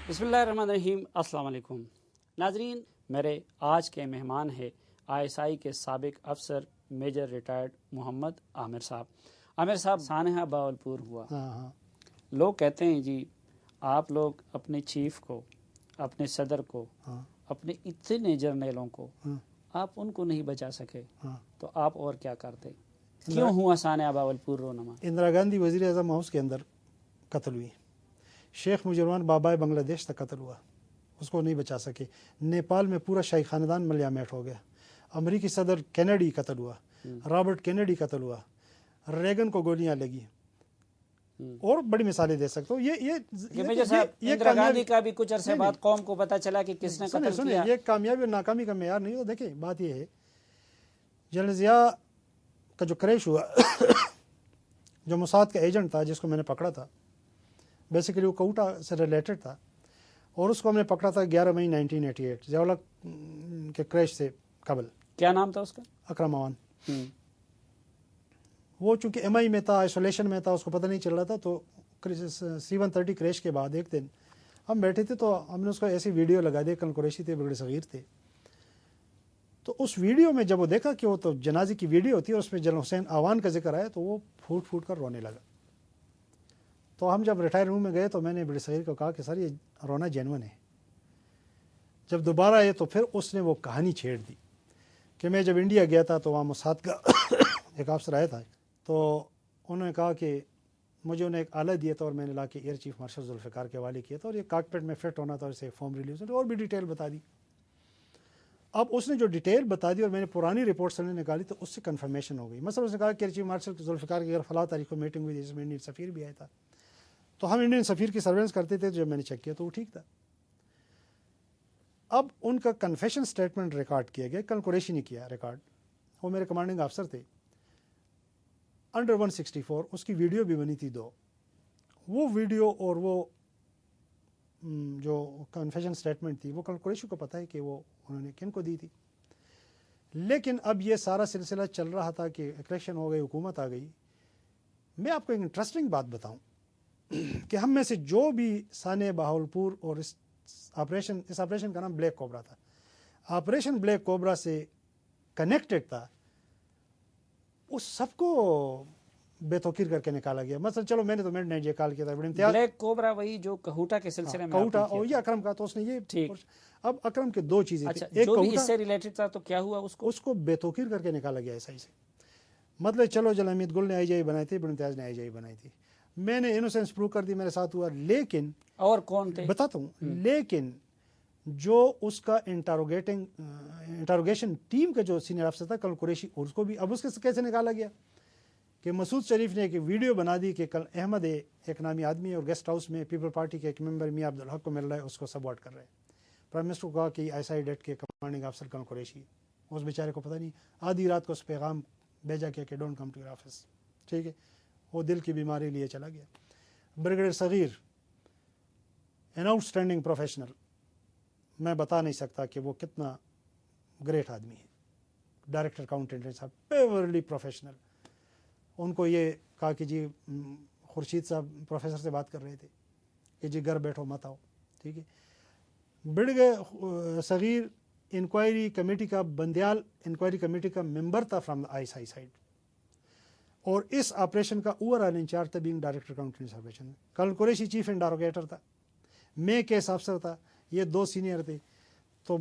بسم اللہ الرحمن الرحیم۔ السلام علیکم ناظرین، میرے آج کے مہمان ہیں ISI کے سابق افسر میجر ریٹائرڈ محمد عامر صاحب۔ عامر صاحب سانحہ بہاولپور ہوا۔ لوگ کہتے ہیں جی آپ لوگ اپنے چیف کو، اپنے صدر کو، اپنے اتنے جرنیلوں کو آپ ان کو نہیں بچا سکے تو آپ اور کیا کرتے؟ کیوں ہوا سانحہ بہاولپور رونما؟ اندرا گاندھی وزیر اعظم ہاؤس کے اندر قتل ہوئی، شیخ مجرمان بابائے بنگلہ دیش تک قتل ہوا، اس کو نہیں بچا سکے۔ نیپال میں پورا شاہی خاندان ملیا میٹ ہو گیا۔ امریکی صدر کینیڈی قتل ہوا، رابرٹ کینیڈی قتل ہوا، ریگن کو گولیاں لگی، اور بڑی مثالیں دے سکتا ہوں۔ اندرا گاندھی کا بھی کچھ عرصے بعد قوم کو پتہ چلا کہ کس نے قتل کیا۔ یہ کامیابی اور ناکامی کا معیار نہیں ہو۔ دیکھیں بات یہ ہے، جنرل ضیاء کا جو کریش ہوا جو موساد کا ایجنٹ تھا جس کو میں نے پکڑا تھا، بیسیکلی وہ کوٹا سے ریلیٹڈ تھا، اور اس کو ہم نے پکڑا تھا 11 مئی 1988 ضیاء الحق کے کریش سے قبل۔ کیا نام تھا اس کا؟ اکرم اوان۔ وہ چونکہ MI میں تھا، آئسولیشن میں تھا، اس کو پتہ نہیں چل رہا تھا، تو C-130 کریش کے بعد ایک دن ہم بیٹھے تھے تو ہم نے اس کو ایسی ویڈیو لگا دی، کل قریشی تھے، بڑے صغیر تھے، تو اس ویڈیو میں جب وہ دیکھا کہ وہ تو جنازے کی ویڈیو ہوتی ہے، اس میں جنرل حسین اوان کا ذکر آیا تو وہ پھوٹ پھوٹ کر رونے لگا۔ تو ہم جب ریٹائر روم میں گئے تو میں نے بڑے صغیر کو کہا کہ سر یہ رونا جینون ہے۔ جب دوبارہ آئے تو پھر اس نے وہ کہانی چھیڑ دی کہ میں جب انڈیا گیا تھا تو وہاں موساد کا ایک افسر آیا تھا، تو انہوں نے کہا کہ مجھے انہیں ایک آلہ دیا تھا اور میں نے لا کے ایئر چیف مارشل ذوالفقار کے حوالے کیا تھا، اور یہ کاکپٹ میں فٹ ہونا تھا، اور اسے فارم ریلیز اور بھی ڈیٹیل بتا دی۔ اب اس نے جو ڈیٹیل بتا دی اور میں نے پرانی رپورٹ سے نکالی تو اس سے کنفرمیشن ہو گئی۔ مثلا اس نے کہا کہ چیف مارشل ذوالفقار کی فلاں تاریخ کو میٹنگ ہوئی جس میں انڈین سفیر بھی آیا تھا، تو ہم انڈین سفیر کی سروینس کرتے تھے، تو جب میں نے چیک کیا تو وہ ٹھیک تھا۔ اب ان کا کنفیشن سٹیٹمنٹ ریکارڈ کیا گیا، کل قریشی نے کیا ریکارڈ، وہ میرے کمانڈنگ افسر تھے، انڈر 164، اس کی ویڈیو بھی بنی تھی 2۔ وہ ویڈیو اور وہ جو کنفیشن سٹیٹمنٹ تھی وہ کل قریشی کو پتہ ہے کہ وہ انہوں نے کن کو دی تھی۔ لیکن اب یہ سارا سلسلہ چل رہا تھا کہ الیکشن ہو گئی، حکومت آ گئی۔ میں آپ کو ایک انٹرسٹنگ بات بتاؤں کہ ہم میں سے جو بھی سانحہ بہاولپور اور اس آپریشن کا نام بلیک کوبرا تھا، آپریشن بلیک کوبرا سے کنیکٹڈ تھا، اس سب کو بے توقیر کر کے نکالا گیا۔ مثلا چلو میں نے تو میڈ نائٹ یہ کال کیا تھا، بڑے امتیاز بلیک کوبرا وہی جو کہوٹا کے سلسلے میں کہوٹا، اور یہ اکرم کا، تو اس نے یہ اب اکرم کے 2 چیزیں تھیں، ایک جو بھی اس سے ریلیٹڈ تھا تو کیا ہوا؟ اس کو بے توقیر کر کے نکالا گیا SI سے۔ مطلب چلو جل حمید گل نے IGI بنائی تھی، بڑے امتیاز نے IGI بنائی تھی، میں نے انوسینس پروو کر دی، میرے ساتھ ہوا، لیکن اور کون تھے بتاتا ہوں، لیکن جو اس کا انٹروگیشن ٹیم کا جو سینئر افسر تھا کل قریشی، اور اس کو بھی اب اس کے کیسے نکالا گیا کہ مسعود شریف نے ایک ویڈیو بنا دی کہ کل احمد ایک نامی آدمی اور گیسٹ ہاؤس میں پیپل پارٹی کے ایک ممبر میاں عبدالحق کو مل رہا ہے، اس کو سپورٹ کر رہے ہیں۔ پرائم منسٹر کو کہا کہ ISI ڈیٹ کے کمانڈنگ افسر کل قریشی، اس بیچارے کو پتہ نہیں، آدھی رات کو اس پیغام بھیجا کیا کہ don't come to your office, ٹھیک ہے، وہ دل کی بیماری لیے چلا گیا۔ بریگیڈیئر صغیر، این آؤٹ اسٹینڈنگ پروفیشنل، میں بتا نہیں سکتا کہ وہ کتنا گریٹ آدمی ہے، ڈائریکٹر اکاؤنٹنٹ صاحب، پیورلی پروفیشنل۔ ان کو یہ کہا کہ جی خورشید صاحب پروفیسر سے بات کر رہے تھے کہ جی گھر بیٹھو مت آؤ، ٹھیک ہے۔ بڑے صغیر انکوائری کمیٹی کا، بندیال انکوائری کمیٹی کا ممبر تھا فرام ISI سائڈ، اور اس آپریشن کا اوور آل انچارج تھا بینگ ڈائریکٹر اکاؤنٹنٹ آپریشن۔ کل قریشی چیف انٹروگیٹر تھا، میں کیس افسر تھا، یہ 2 سینئر تھے، تو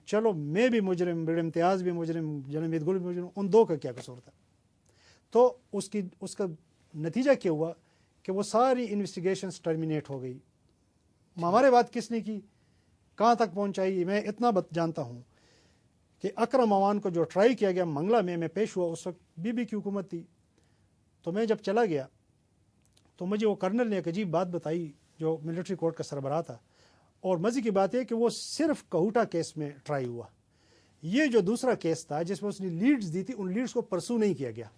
چلو میں بھی مجرم، بڑے امتیاز بھی مجرم، جنرل حمید گل بھی مجرم، ان 2 کا کیا قصور تھا؟ تو اس کا نتیجہ کیا ہوا کہ وہ ساری انویسٹیگیشنز ٹرمینیٹ ہو گئی۔ ہمارے بات کس نے کی، کہاں تک پہنچائی؟ میں اتنا جانتا ہوں کہ اکرم اوان کو جو ٹرائی کیا گیا منگلہ میں پیش ہوا، اس وقت BB کی حکومت تھی، تو میں جب چلا گیا تو مجھے وہ کرنل نے ایک عجیب بات بتائی جو ملٹری کورٹ کا سربراہ تھا، اور مزے کی بات ہے کہ وہ صرف کہوٹا کیس میں ٹرائی ہوا۔ یہ جو دوسرا کیس تھا جس میں اس نے لیڈز دی تھی، ان لیڈز کو پرسو نہیں کیا گیا۔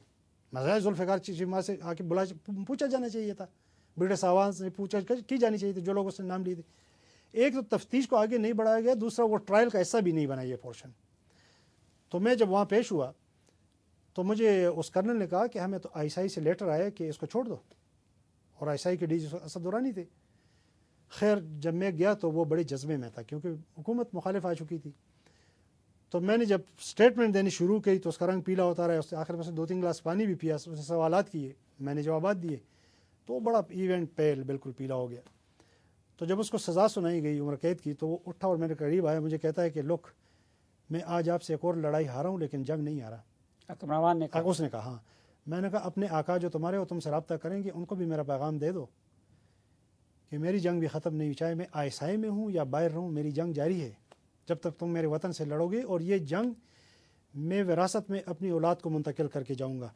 مزاج ذوالفقار چیمہ سے آ کے پوچھا جانا چاہیے تھا، بڑے ساوان سے پوچھا کی جانی چاہیے تھی، جو لوگ اس نے نام لیے تھے۔ ایک تو تفتیش کو آگے نہیں بڑھایا گیا، دوسرا وہ ٹرائل کا حصہ بھی نہیں بنا یہ پورشن۔ تو میں جب وہاں پیش ہوا تو مجھے اس کرنل نے کہا کہ ہمیں تو ISI سے لیٹر آیا کہ اس کو چھوڑ دو، اور ISI کے DG اسد دورانی تھے۔ خیر جب میں گیا تو وہ بڑے جذبے میں تھا کیونکہ حکومت مخالف آ چکی تھی. تو میں نے جب اسٹیٹمنٹ دینی شروع کی تو اس کا رنگ پیلا ہوتا رہا. اس آخر میں سے 2-3 گلاس پانی بھی پیا, اس نے سوالات کیے, میں نے جوابات دیے, تو بڑا ایونٹ پیل بالکل پیلا ہو گیا. تو جب اس کو سزا سنائی گئی عمر قید کی تو وہ اٹھا اور میرے قریب آیا, مجھے کہتا ہے کہ لک میں آج آپ سے ایک اور لڑائی ہارا ہوں لیکن جنگ نہیں ہارا. حکمران نے کہا. اس نے کہا ہاں. میں نے کہا اپنے آقا جو تمہارے ہو تم سے رابطہ کریں گے ان کو بھی میرا پیغام دے دو کہ میری جنگ بھی ختم نہیں ہوئی, چاہے میں آئسائے میں ہوں یا باہر رہوں, میری جنگ جاری ہے جب تک تم میرے وطن سے لڑو گے, اور یہ جنگ میں وراثت میں اپنی اولاد کو منتقل کر کے جاؤں گا.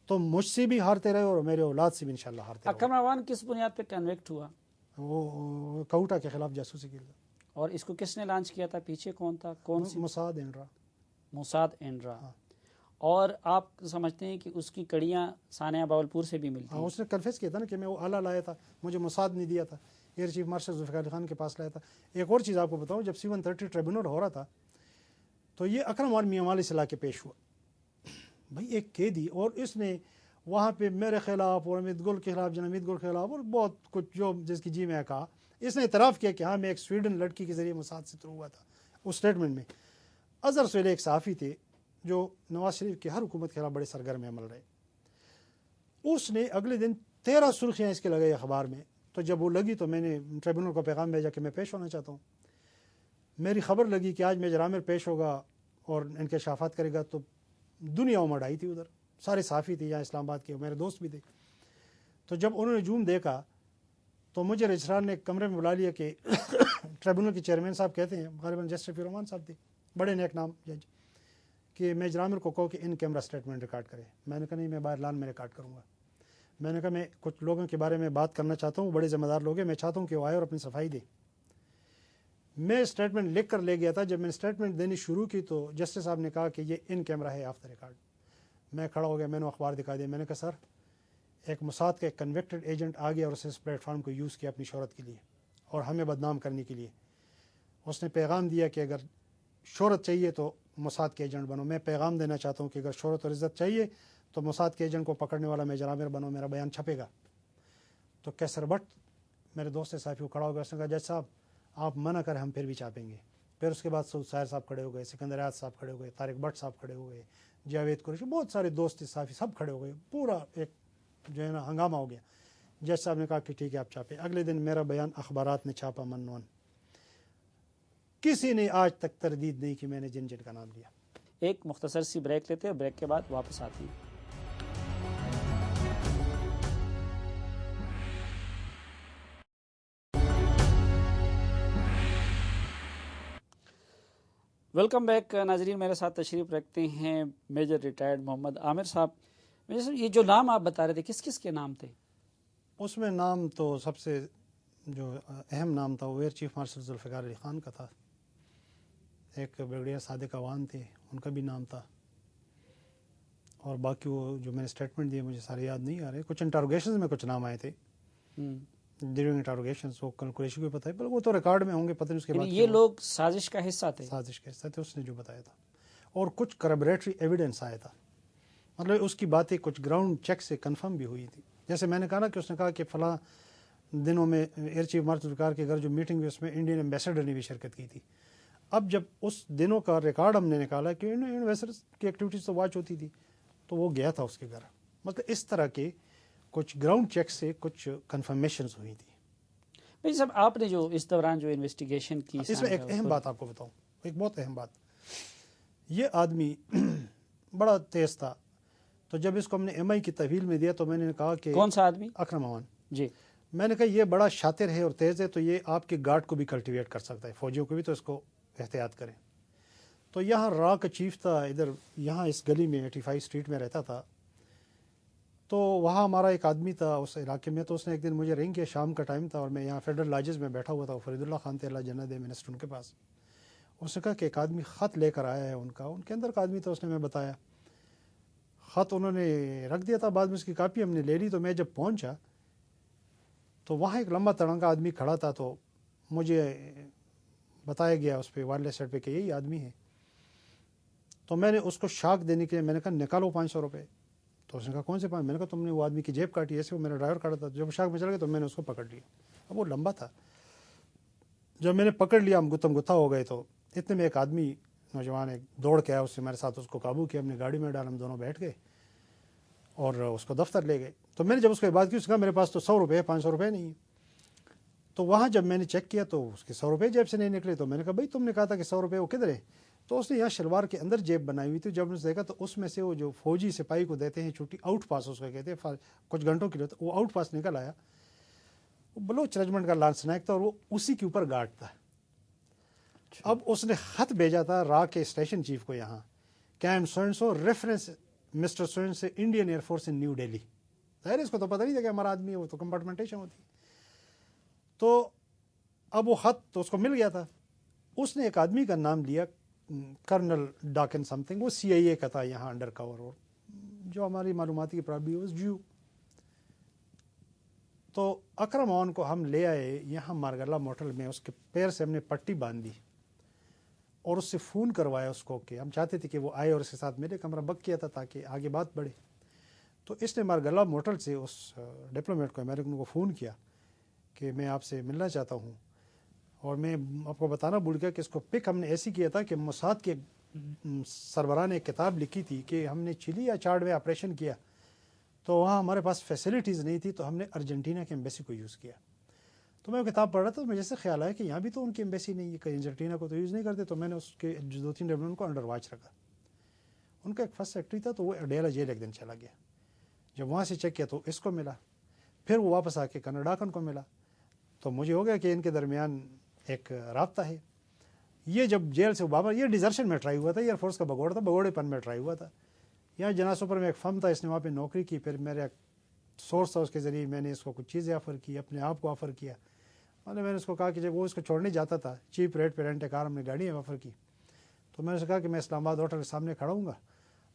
تو مجھ سے بھی ہارتے رہے اور میرے اولاد سے بھی انشاءاللہ ہارتے رہے. حکمران کس بنیاد پہ کنوکٹ ہوا؟ وہ کوٹا کے خلاف جاسوسی کی. اور اس کو کس نے لانچ کیا تھا؟ پیچھے کون تھا؟ کون سی؟ موساد انڈرا. اور آپ سمجھتے ہیں کہ اس کی کڑیاں ثانیہ باولپور سے بھی ملتی ہیں؟ اس نے کنفیس کیا تھا نا کہ میں وہ آلہ لایا تھا, مجھے موساد نہیں دیا تھا, air chief marshal Zulfiqar Ali Khan کے پاس لایا تھا. ایک اور چیز آپ کو بتاؤں, جب C-130 ٹریبونل ہو رہا تھا تو یہ اکرم اور میاں والی سے لا کے پیش ہوا. بھائی ایک قیدی, اور اس نے وہاں پہ میرے خلاف اور امت گل کے خلاف, جناب امت گل کے خلاف, اور بہت کچھ جو جس کی جی میں کہا. اس نے اعتراف کیا کہ ہاں میں ایک سویڈن لڑکی کے ذریعے موساد سے تھرو ہوا تھا. اس اسٹیٹمنٹ میں اظہر سہیل ایک صحافی تھے جو نواز شریف کے ہر حکومت کے خلاف بڑے سرگرم عمل رہے. اس نے اگلے دن 13 سرخیاں اس کے لگائی اخبار میں. تو جب وہ لگی تو میں نے ٹریبونل کو پیغام بھیجا کہ میں پیش ہونا چاہتا ہوں. میری خبر لگی کہ آج میجر عامر پیش ہوگا اور انکشافات کرے گا, تو دنیا امڑ آئی تھی ادھر, سارے صحافی تھے یہاں اسلام آباد کے, میرے دوست بھی تھے. تو جب انہوں نے جوم دیکھا تو مجھے رجسٹرار نے کمرے میں بلا لیا کہ ٹریبونل کے چیئرمین صاحب کہتے ہیں, غالباً جسٹس شفیع الرحمان صاحب تھے, بڑے نیک نام جج, کہ میجر عامر کو کہو کہ ان کیمرہ اسٹیٹمنٹ ریکارڈ کرے. میں نے کہا نہیں, میں باہر لان میں ریکارڈ کروں گا. میں نے کہا میں کچھ لوگوں کے بارے میں بات کرنا چاہتا ہوں, بڑے ذمہ دار لوگ ہیں, میں چاہتا ہوں کہ وہ آئے اور اپنی صفائی دے. میں اسٹیٹمنٹ لکھ کر لے گیا تھا. جب میں نے اسٹیٹمنٹ دینی شروع کی تو جسٹس صاحب نے کہا کہ یہ ان کیمرہ ہے آف دا ریکارڈ. میں کھڑا ہو گیا, میں نے اخبار دکھا دیا. میں نے کہا سر ایک موساد کا ایک کنوکٹڈ ایجنٹ آ گیا اور اس نے اس پلیٹ فارم کو یوز کیا اپنی شہرت کے لیے اور ہمیں بدنام کرنے کے لیے. اس نے پیغام دیا کہ اگر شہرت چاہیے تو موساد کے ایجنٹ بنو. میں پیغام دینا چاہتا ہوں کہ اگر شہرت اور عزت چاہیے تو موساد کے ایجنٹ کو پکڑنے والا میجر عامر بنو, میرا بیان چھپے گا. تو کیسر بٹ میرے دوست صحافی کو کھڑا ہو گیا. اس نے کہا جج صاحب آپ منع کریں, ہم پھر بھی چھاپیں گے. پھر اس کے بعد سعود سائر صاحب کھڑے ہو گئے, سکندر احمد صاحب کھڑے ہو گئے, طارق بٹ صاحب کھڑے ہو گئے, جاوید قریشی, بہت سارے دوست صحافی سب کھڑے ہو گئے. پورا ایک جو ہے نا ہنگامہ ہو گیا. جج صاحب نے کہا کہ ٹھیک ہے آپ چھاپیں. اگلے دن میرا بیان اخبارات نے چھاپا من. کسی نے آج تک تردید نہیں کہ میں نے جن کا نام لیا. ایک مختصر سی بریک لیتے ہیں, بریک کے بعد واپس آتے ہیں. ویلکم بیک ناظرین, میرے ساتھ تشریف رکھتے ہیں میجر ریٹائرڈ محمد عامر صاحب. میجر صاحب یہ جو نام آپ بتا رہے تھے کس کس کے نام تھے؟ اس میں نام تو سب سے جو اہم نام تھا وہ air chief marshal Zulfiqar Ali Khan کا تھا. ایک بریگیڈیئر صادق عوان تھے, ان کا بھی نام تھا. اور باقی وہ جو میں نے اسٹیٹمنٹ دیے مجھے سارے یاد نہیں آ رہے. کچھ انٹروگیشنز میں کچھ نام آئے تھے ڈیورنگ انٹروگیشنز, وہ کل قریشی کو پتہ ہے, پر وہ تو ریکارڈ میں ہوں گے, پتہ نہیں اس کے بعد یہ لوگ سازش کا حصہ تھے. سازش کا حصہ تھے, اس نے جو بتایا تھا. اور کچھ کربریٹری ایویڈنس آیا تھا, مطلب اس کی باتیں کچھ گراؤنڈ چیک سے کنفرم بھی ہوئی تھی. جیسے میں نے کہا نا کہ اس نے کہا کہ فلاں دنوں میں ایئر چیف مارشل ذوالفقار کے گھر جو میٹنگ ہوئی اس میں انڈین ایمبیسڈر نے بھی شرکت کی تھی. اب جب اس دنوں کا ریکارڈ ہم نے نکالا کہ انڈین ایمبیسڈر کی ایکٹیویٹیز تو واچ ہوتی تھی, تو وہ گیا تھا اس کے گھر. مطلب اس طرح کے کچھ گراؤنڈ چیک سے کچھ کنفرمیشنز ہوئی تھی. بھائی صاحب آپ نے جو اس دوران جو انویسٹیگیشن کی, اس میں ایک اہم بات آپ کو بتاؤں, ایک بہت اہم بات. یہ آدمی بڑا تیز تھا. تو جب اس کو ہم نے ایم آئی کی تحویل میں دیا تو میں نے کہا کہ کون سا آدمی؟ اکرم عوان. جی. میں نے کہا یہ بڑا شاطر ہے اور تیز ہے, تو یہ آپ کے گارڈ کو بھی کلٹیویٹ کر سکتا ہے, فوجیوں کو بھی, تو اس کو احتیاط کریں. تو یہاں را کا چیف تھا, ادھر یہاں اس گلی میں 85 اسٹریٹ میں رہتا تھا. تو وہاں ہمارا ایک آدمی تھا اس علاقے میں, تو اس نے ایک دن مجھے رنگ کیا, شام کا ٹائم تھا اور میں یہاں فیڈرل لاجز میں بیٹھا ہوا تھا. فرید اللہ خان تھے, اللہ جنت دے, منسٹر ان کے پاس. اس نے کہا کہ ایک آدمی خط لے کر آیا ہے ان کے اندر کا آدمی تھا. اس نے میں بتایا, خط انہوں نے رکھ دیا تھا, بعد میں اس کی کاپی ہم نے لے لی. تو میں جب پہنچا تو وہاں ایک لمبا تڑنگا آدمی کھڑا تھا, تو مجھے بتایا گیا اس پہ وائرلیس سیٹ پہ کہ یہی آدمی ہے. تو میں نے اس کو شاک دینے کے لیے میں نے کہا نکالو 500 روپے. تو اس نے کہا کون سے 5؟ میں نے کہا تم نے وہ آدمی کی جیب کاٹی, ایسے وہ میرا ڈرائیور کھڑا تھا. جب شاک میں چل گیا تو میں نے اس کو پکڑ لیا. اب وہ لمبا تھا, جب میں نے پکڑ لیا ہم گتم گتھا ہو گئے تو اتنے میں ایک آدمی نوجوان ایک دوڑ کے آیا, اس سے میرے ساتھ اس کو قابو کیا, ہم نے گاڑی میں ڈالا, ہم دونوں بیٹھ گئے اور اس کو دفتر لے گئے. تو میں نے جب اس کو بات کی, اس نے کہا میرے پاس تو 100 روپے 500 روپے نہیں. تو وہاں جب میں نے چیک کیا تو اس کے 100 روپے جیب سے نہیں نکلے. تو میں نے کہا بھائی تم نے کہا تھا کہ 100 روپے وہ کدھر ہے؟ تو اس نے یہاں شلوار کے اندر جیب بنائی ہوئی تھی. جب نے دیکھا تو اس میں سے وہ جو فوجی سپاہی کو دیتے ہیں چھٹی, آؤٹ پاس اس کو کہتے ہیں, کچھ گھنٹوں کے لیے, وہ آؤٹ پاس نکل آیا. وہ بلوچ ریجمنٹ کا لانس نائک تھا اور وہ اسی کے اوپر گارڈ تھا. اب اس نے خط بھیجا تھا را کے اسٹیشن چیف کو, یہاں کین سو ریفرنس مسٹر سوئن سے انڈین ایئر فورس ان نیو دہلی. ظاہر اس کو تو پتہ نہیں تھا کہ ہمارا آدمی ہے, وہ تو کمپارٹمنٹیشن ہوتی. تو اب وہ خط تو اس کو مل گیا تھا. اس نے ایک آدمی کا نام لیا, کرنل ڈاکن سم تھنگ, وہ CIA کا تھا یہاں انڈر کور, اور جو ہماری معلوماتی پرابلی واز جیو. تو اکرم اون کو ہم لے آئے یہاں مارگلا موٹل میں, اس کے پیر سے ہم نے پٹی باندھ دی اور اس سے فون کروایا اس کو کہ ہم چاہتے تھے کہ وہ آئے اور اس کے ساتھ میرے کمرہ بک کیا تھا تاکہ آگے بات بڑھے. تو اس نے مارگلا موٹل سے اس ڈپلومیٹ کو, امریکن کو فون کیا کہ میں آپ سے ملنا چاہتا ہوں. اور میں آپ کو بتانا بھول گیا کہ اس کو پک ہم نے ایسی کیا تھا کہ موساد کے سربراہ نے ایک کتاب لکھی تھی کہ ہم نے چلی یا چاڈ میں آپریشن کیا تو وہاں ہمارے پاس فیسلٹیز نہیں تھی, تو ہم نے ارجنٹینا کے ایمبیسی کو یوز کیا. تو میں وہ کتاب پڑھ رہا تھا, تو مجھے سے خیال آیا کہ یہاں بھی تو ان کی ایمبیسی نہیں ہے, کہیں ارجنٹینا کو تو یوز نہیں کرتے. تو میں نے اس کے 2-3 ڈپلومیٹ کو انڈر واچ رکھا. ان کا ایک فرسٹ سیکٹری تھا, تو وہ اڈیلا جیل ایک دن چلا گیا. جب وہاں سے چیک کیا تو اس کو ملا, پھر وہ واپس آ کے کنڈاکن کو ملا. تو مجھے ہو گیا کہ ان کے درمیان ایک رابطہ ہے. یہ جب جیل سے واپس, یہ ڈیزرشن میں ٹرائی ہوا تھا, ایئر فورس کا بگوڑ تھا, بگوڑے پن میں ٹرائی ہوا تھا. یہاں جناسوں پر میں ایک فرم تھا, اس نے وہاں پہ نوکری کی. پھر میرا سورس تھا, اس کے ذریعے میں نے اس کو کچھ چیزیں آفر کی, اپنے آپ کو آفر کیا. میں نے اس کو کہا کہ جب وہ اس کو چھوڑنے جاتا تھا چیپ ریٹ پہ رینٹ کار ہم نے گاڑی آفر کی, تو میں نے اس سے کہا کہ میں اسلام آباد ہوٹل کے سامنے کھڑا ہوں گا,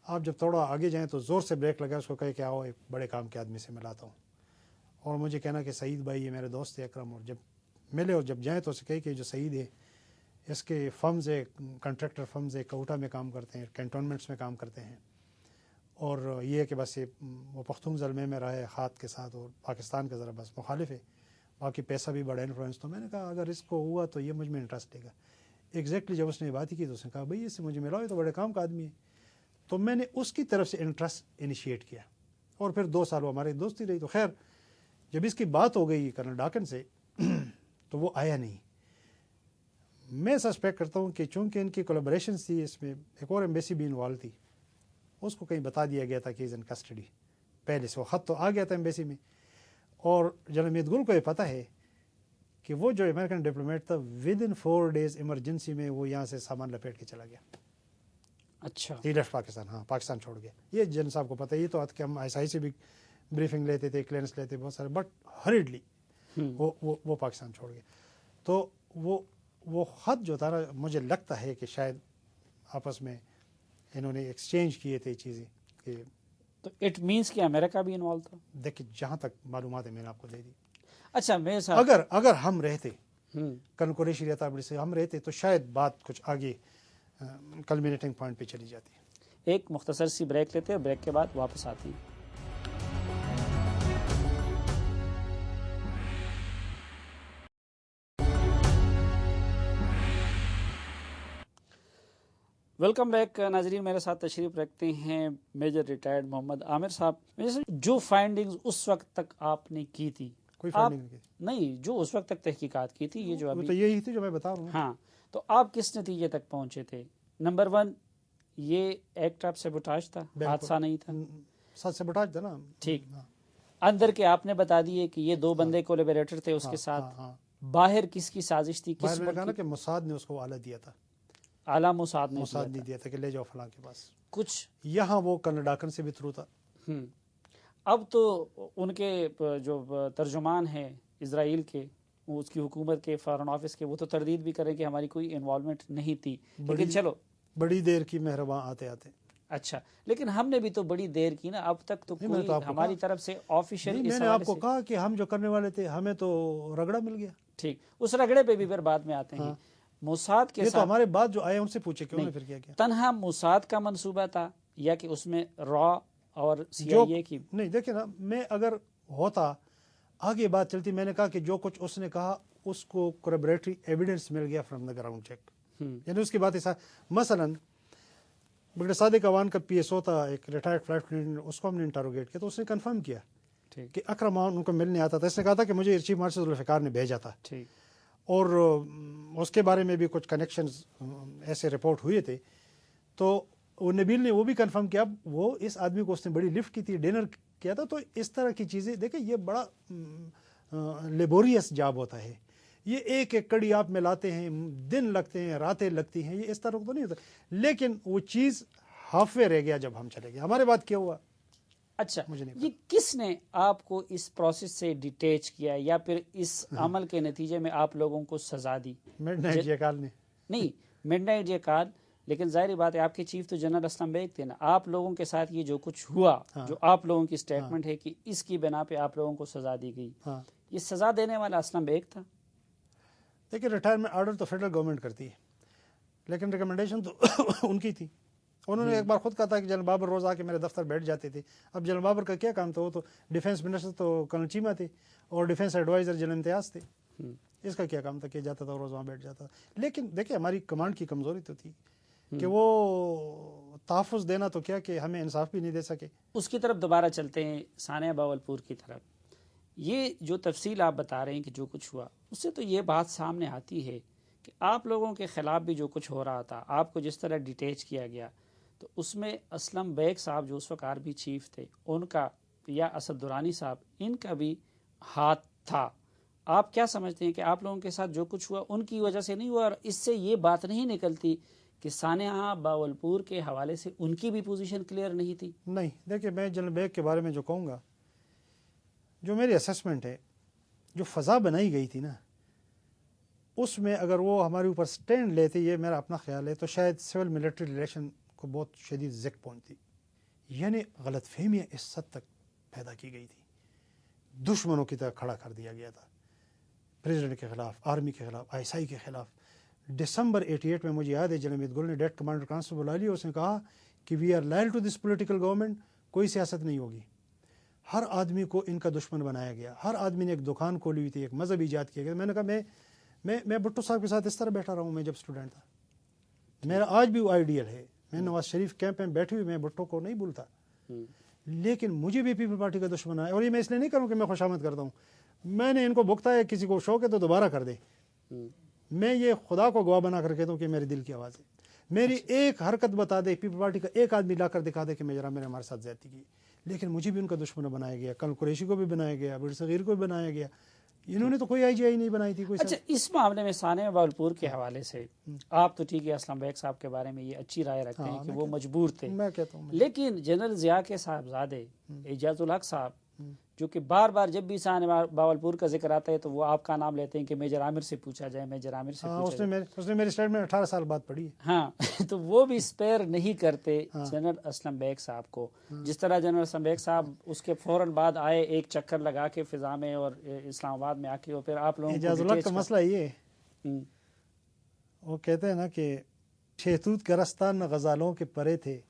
آپ جب تھوڑا آگے جائیں تو زور سے بریک لگا, اس کو کہے کہ آؤ ایک بڑے کام کے آدمی سے ملاتا ہوں, اور مجھے کہنا کہ سعید بھائی یہ میرے دوست ہے اکرم. اور جب ملے اور جب جائیں تو اسے کہے کہ جو سعید ہے اس کے فرمز ہے, کنٹریکٹر فرمز ہے, کوٹا میں کام کرتے ہیں, کینٹونمنٹس میں کام کرتے ہیں, اور یہ ہے کہ بس یہ وہ پختون زلمے میں رہا ہے خات کے ساتھ, اور پاکستان کا ذرا بس مخالف ہے, باقی پیسہ بھی بڑا انفلوئنس. تو میں نے کہا اگر اس کو ہوا تو یہ مجھ میں انٹرسٹ لے گا. ایگزیکٹلی جب اس نے بات کی تو اس نے کہا بھائی اس سے مجھے ملا, یہ تو بڑے کام کا آدمی ہے. تو میں نے اس کی طرف سے انٹرسٹ انیشیٹ کیا, اور پھر 2 سال وہ ہماری دوستی رہی. تو خیر جب اس کی بات ہو گئی کرنل ڈاکن سے تو وہ آیا نہیں. میں سسپیکٹ کرتا ہوں کہ چونکہ ان کی کولیبریشنز تھی, اس میں ایک اور ایمبیسی بھی انوالو تھی, اس کو کہیں بتا دیا گیا تھا کہ از ان کسٹڈی. پہلے سے وہ خط تو آ گیا تھا ایمبیسی میں, اور جناب میت گل کو یہ پتہ ہے کہ وہ جو امریکن ڈپلومیٹ تھا ود ان 4 days ایمرجنسی میں وہ یہاں سے سامان لپیٹ کے چلا گیا. اچھا, ہی لیفٹ پاکستان, ہاں پاکستان چھوڑ گیا. یہ جن صاحب کو پتہ ہے, یہ تو کہ ہم ISI سے بھی بریفنگ لیتے تھے, کلیئرنس لیتے بہت سارے, بٹ ہریڈلی وہ پاکستان چھوڑ گیا. تو وہ خط جو تھا نا, مجھے لگتا ہے کہ شاید آپس میں انہوں نے ایکسچینج کیے تھے چیزیں. کہ تو اٹ مینس کہ امریکہ بھی انوالو تھا. دیکھیں جہاں تک معلومات ہے میں نے آپ کو دے دی. اچھا میں صاحب اگر ہم رہتے کرن قریشی رہتا سے ہم رہتے تو شاید بات کچھ آگے کلمینیٹنگ پوائنٹ پہ چلی جاتی. ایک مختصر سی بریک لیتے ہیں, بریک کے بعد واپس آتے ہیں. ویلکم بیک ناظرین, میرے ساتھ تشریف رکھتے ہیں میجر ریٹائرڈ محمد عامر صاحب. جو فائنڈنگز اس وقت تک آپ نے کی تھی, کوئی فائنڈنگ نہیں, جو اس وقت تک تحقیقات کی تھی, یہ جو ابھی تو یہی تھی جو میں بتا رہا ہوں. ہاں, تو آپ کس نتیجے تک پہنچے تھے؟ نمبر 1 یہ ایکٹ آف سیبوٹاج تھا, حادثہ نہیں تھا. سیبوٹاج تھا نا, ٹھیک. اندر کے آپ نے بتا دیے کہ یہ 2 بندے کولیبریٹر تھے اس کے ساتھ. باہر کس کی سازش تھی؟ باہر میں نے کہا نا کہ موساد نے اس کو آلہ دیا تھا, اعلیٰ موساد نے دیا تھا کہ لے جاؤ فلاں کے پاس. کچھ یہاں وہ کرنل ڈاکن سے بھی تھرو تھا. اب تو ان کے جو ترجمان ہیں اسرائیل کے, اس کی حکومت کے فارن آفس کے, وہ تو تردید بھی کریں کہ ہماری کوئی انوالومنٹ نہیں تھی. لیکن چلو بڑی دیر کی مہرباں آتے. اچھا, لیکن ہم نے بھی تو بڑی دیر کی نا, اب تک تو کوئی ہماری طرف سے آفیشیل. میں نے آپ کو کہا کہ ہم جو کرنے والے تھے ہمیں تو رگڑا مل گیا. ٹھیک, اس رگڑے پہ بھی پھر بعد میں آتے ہیں. موساد کے ساتھ ہمارے بعد جو آئے ان سے پوچھے کہ انہوں نے پھر کیا کیا. تنہا موساد کا منصوبہ تھا یا کہ اس میں را اور CIA کی؟ نہیں, دیکھیں نا, میں اگر ہوتا آگے بات چلتی, میں نے کہا کہ جو کچھ اس نے کہا اس کو کوریبریٹری ایویڈنس مل گیا فرام دا گراؤنڈ چیک. یعنی اس کی بات ایسا مثلاً ڈاکٹر صادق اوان کا پی ایس او تھا ایک ریٹائرڈ فلائٹ اٹینڈنٹ, اس کو ہم نے انٹروگیٹ کیا تو اس نے کنفرم کیا کہ اکرم اوان ان کو ملنے آتا تھا. اس نے کہا تھا کہ مجھے چیف مارشل ذوالفقار نے بھیجا تھا, اور اس کے بارے میں بھی کچھ کنیکشنز ایسے رپورٹ ہوئے تھے. تو وہ نبیل نے وہ بھی کنفرم کیا, اب وہ اس آدمی کو اس نے بڑی لفٹ کی تھی, ڈنر کیا تھا. تو اس طرح کی چیزیں دیکھیں, یہ بڑا لیبوریس جاب ہوتا ہے. یہ ایک ایک کڑی آپ میں لاتے ہیں, دن لگتے ہیں, راتیں لگتی ہیں, یہ اس طرح تو نہیں ہوتا. لیکن وہ چیز ہاف وے رہ گیا جب ہم چلے گئے. ہمارے بعد کیا ہوا؟ اچھا, یہ کس نے آپ کو اس پروسیس سے ڈیٹیچ کیا یا پھر اس عمل کے نتیجے میں آپ لوگوں کو سزا دی؟ مڈ نائٹ جے کال نے. نہیں, مڈ نائٹ جے کال, لیکن ظاہری بات ہے آپ کے چیف تو جنرل اسلم بیگ تھے نا. آپ لوگوں کے ساتھ یہ جو کچھ ہوا, جو آپ لوگوں کی سٹیٹمنٹ ہے کہ اس کی بنا پہ آپ لوگوں کو سزا دی گئی, یہ سزا دینے والا اسلم بیگ تھا؟ دیکھیں, ریٹائرمنٹ آرڈر تو فیڈرل گورنمنٹ کرتی ہے, لیکن ریکمنڈیشن تو ان کی تھی. انہوں نے ایک بار خود کہا تھا کہ جنرل بابر روز آ کے میرے دفتر بیٹھ جاتے تھے. اب جنرل بابر کا کیا کام تھا؟ وہ تو ڈیفینس منسٹر تو کرنل چیمہ تھے, اور ڈیفینس ایڈوائزر جنرل امتیاز تھے. اس کا کیا کام تھا کہ جاتا تھا روز وہاں بیٹھ جاتا تھا. لیکن دیکھیں, ہماری کمانڈ کی کمزوری تو تھی کہ وہ تحفظ دینا تو کیا کہ ہمیں انصاف بھی نہیں دے سکے. اس کی طرف دوبارہ چلتے ہیں, ثانیہ باولپور کی طرف. یہ جو تفصیل آپ بتا رہے ہیں کہ جو کچھ ہوا, اس سے تو یہ بات سامنے آتی ہے کہ آپ لوگوں کے خلاف بھی جو کچھ ہو رہا تھا, آپ کو جس طرح ڈیٹیچ کیا گیا, تو اس میں اسلم بیگ صاحب جو اس وقت آرمی چیف تھے ان کا, یا اسد درانی صاحب, ان کا بھی ہاتھ تھا. آپ کیا سمجھتے ہیں کہ آپ لوگوں کے ساتھ جو کچھ ہوا ان کی وجہ سے نہیں ہوا؟ اور اس سے یہ بات نہیں نکلتی کہ ثانیہ باولپور کے حوالے سے ان کی بھی پوزیشن کلیئر نہیں تھی؟ نہیں, دیکھیں, میں جنرل بیگ کے بارے میں جو کہوں گا, جو میری اسیسمنٹ ہے, جو فضا بنائی گئی تھی نا, اس میں اگر وہ ہمارے اوپر سٹینڈ لیتے, یہ میرا اپنا خیال ہے, تو شاید سول ملٹری ریلیشن کو بہت شدید زک پہنچتی. یعنی غلط فہمیاں اس حد تک پیدا کی گئی تھی, دشمنوں کی طرح کھڑا کر دیا گیا تھا, پریزیڈنٹ کے خلاف, آرمی کے خلاف, آئی ایس آئی کے خلاف. دسمبر 88 میں مجھے یاد ہے جنرل امیت گل نے ڈیٹ کمانڈر کانسٹیبل بلا لی, اس نے کہا کہ we are loyal to this political government, کوئی سیاست نہیں ہوگی. ہر آدمی کو ان کا دشمن بنایا گیا, ہر آدمی نے ایک دکان کھولی ہوئی تھی, ایک مذہب ایجاد کیا گیا. میں نے کہا میں بھٹو صاحب کے ساتھ اس طرح بیٹھا رہا ہوں, میں جب اسٹوڈنٹ تھا, میرا آج بھی وہ آئیڈیل ہے. میں نواز شریف کیمپ میں بیٹھی ہوئی, میں بھٹو کو نہیں بھولتا, لیکن مجھے بھی پیپل پارٹی کا دشمن ہے. اور یہ میں اس لیے نہیں کروں کہ میں خوشامد کرتا ہوں, میں نے ان کو بھگتا ہے, کسی کو شوق ہے تو دوبارہ کر دے. میں یہ خدا کو گواہ بنا کر کہتا ہوں کہ میرے دل کی آواز ہے. میری ایک حرکت بتا دے, پیپل پارٹی کا ایک آدمی لا کر دکھا دے کہ میرے ہمارے ساتھ زیادتی کی, لیکن مجھے بھی ان کا دشمن بنایا گیا. کل قریشی کو بھی بنایا گیا, بڑی صغیر کو بھی بنایا گیا. انہوں نے تو کوئی آئی جی آئی نہیں بنائی تھی. اچھا, اس معاملے میں ثانیہ باولپور کے حوالے سے آپ تو ٹھیک ہے, اسلم بیگ صاحب کے بارے میں یہ اچھی رائے رکھتے ہیں کہ وہ مجبور تھے, میں کہتا ہوں, لیکن جنرل ضیاء کے صاحبزادے اعجاز الحق صاحب, جو کہ بار بار جب بھی ثانیہ باولپور کا ذکر آتا ہے تو وہ آپ کا نام لیتے ہیں کہ میجر عامر سے پوچھا جائے, میجر عامر سے پوچھا جائے. اس نے میری اسٹیٹ میں 18 سال بعد پڑھی ہے. ہاں, تو وہ بھی اسپیئر نہیں کرتے جنرل اسلم بیگ صاحب کو, جس طرح جنرل اسلم بیگ صاحب اس کے فوراً بعد آئے, ایک چکر لگا کے فضا میں اور اسلام آباد میں آ کے, اور پھر آپ لوگوں اعجاز الحق کا مسئلہ یہ ہے, وہ کہتے ہیں نا کہ شہتوت کے رستان غزالوں کے پرے تھے,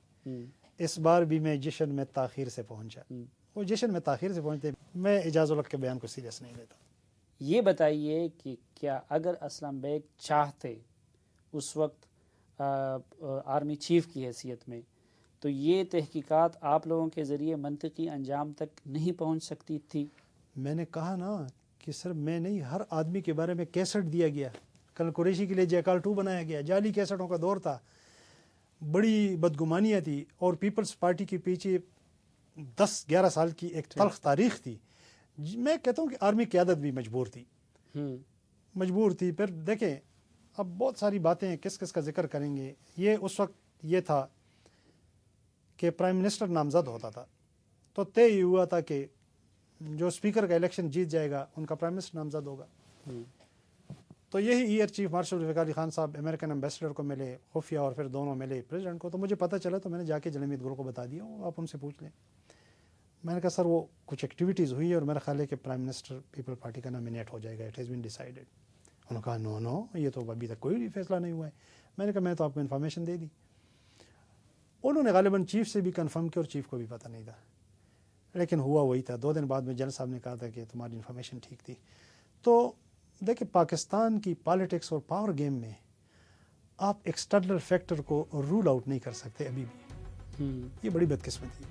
اس بار بھی میں جشن میں تاخیر سے پہنچا. وہ جشن میں تاخیر سے پہنچتے. میں اعجاز الحق کے بیان کو سیریس نہیں لیتا. یہ بتائیے کہ کیا اگر اسلم بیگ چاہتے اس وقت آرمی چیف کی حیثیت میں, تو یہ تحقیقات آپ لوگوں کے ذریعے منطقی انجام تک نہیں پہنچ سکتی تھی؟ میں نے کہا نا کہ سر, میں نہیں, ہر آدمی کے بارے میں کیسٹ دیا گیا. کل قریشی کے لیے جیکال 2 بنایا گیا, جعلی کیسٹوں کا دور تھا, بڑی بدگمانیاں تھی, اور پیپلز پارٹی کے پیچھے 10-11 سال کی ایک تلخ تاریخ تھی. میں کہتا ہوں کہ آرمی قیادت بھی مجبور تھی. پھر دیکھیں, اب بہت ساری باتیں کس کس کا ذکر کریں گے. یہ اس وقت یہ تھا کہ پرائم منسٹر نامزد ہوتا تھا, تو طے یہ ہوا تھا کہ جو اسپیکر کا الیکشن جیت جائے گا ان کا پرائم منسٹر نامزد ہوگا. تو یہی air chief marshal Zulfiqar Ali Khan صاحب امریکن ایمبیسڈر کو ملے, خفیہ, اور پھر دونوں ملے پریزیڈنٹ کو. تو مجھے پتہ چلا, تو میں نے جا کے جنرل امیت گل کو بتا دیا, آپ ان سے پوچھ لیں. میں نے کہا سر وہ کچھ ایکٹیویٹیز ہوئی ہے اور میرا خیال ہے کہ پرائم منسٹر پیپل پارٹی کا نامینیٹ ہو جائے گا, اٹ ہیز بین ڈیسائیڈڈ. انہوں نے کہا نو, یہ تو ابھی تک کوئی فیصلہ نہیں ہوا ہے. میں نے کہا میں تو آپ کو انفارمیشن دے دی. انہوں نے غالباً چیف سے بھی کنفرم کیا, اور چیف کو بھی پتہ نہیں تھا, لیکن ہوا وہی تھا. 2 دن بعد میں جنرل صاحب نے کہا تھا کہ تمہاری انفارمیشن ٹھیک تھی. تو دیکھیں پاکستان کی پالیٹکس اور پاور گیم میں آپ ایکسٹرنل فیکٹر کو رول آؤٹ نہیں کر سکتے ابھی بھی. یہ بڑی بدقسمتی ہے.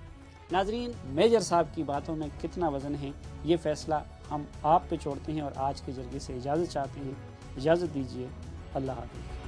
ناظرین، میجر صاحب کی باتوں میں کتنا وزن ہے، یہ فیصلہ ہم آپ پہ چھوڑتے ہیں اور آج کے جرگے سے اجازت چاہتے ہیں. اجازت دیجیے. اللہ حافظ.